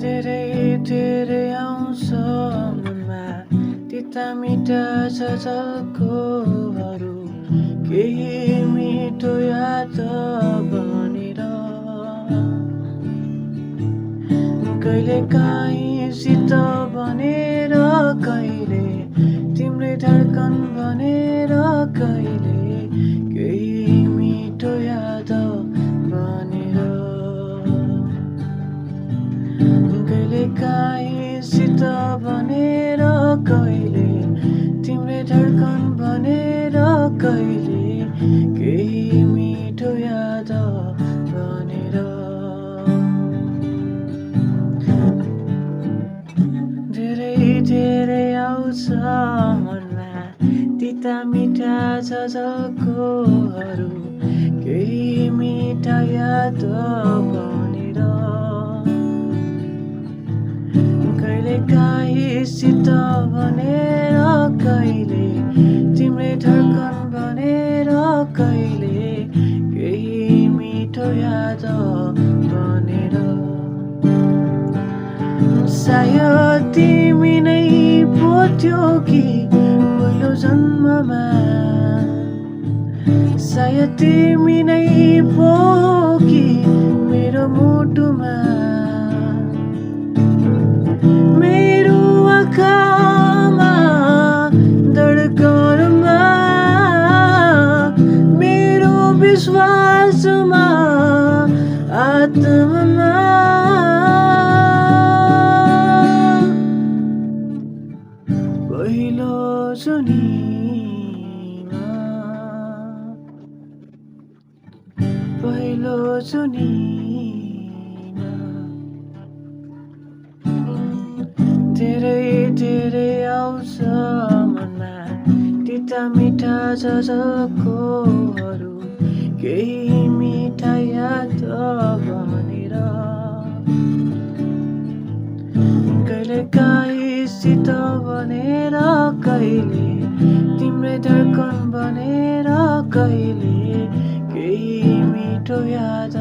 धेरै धेरै आउँछ मनमा तिता मिठा झलकोहरू केही मिठो याद बनेर कहिले काहीँसित भनेर कहिले तिम्रै धड्कन भनेर कहिले केही मिठो याद बनेर कहिले काहीँसित भनेर कहिले तिम्रै धड्कन भनेर कहिले केही मिठो याद बनेर धेरै धेरै आउँछ मनमा तिता मिठा झलकोहरू केही मिठा याद बनेर कहिले काहीँसित भनेर कहिले तिम्रै धड्कन भनेर कहिले केही मिठो याद बनेर सायद तिमी नै पो थियो कि पहिलो जन्ममा सायद तिमी नै पो कि मेरो मुटुमा मेरो आँखामा धड्कनमा मेरो विश्वासमा आत्मामा पहिलो जुनीमा पहिलो जुनीमा धेरै धेरै आउँछ मनमा तिता मिठा झलकोहरू केही मिठा याद बनेर कहिले काहीँसित भनेर कहिले तिम्रै धड्कन भनेर कहिले केही मिठो याद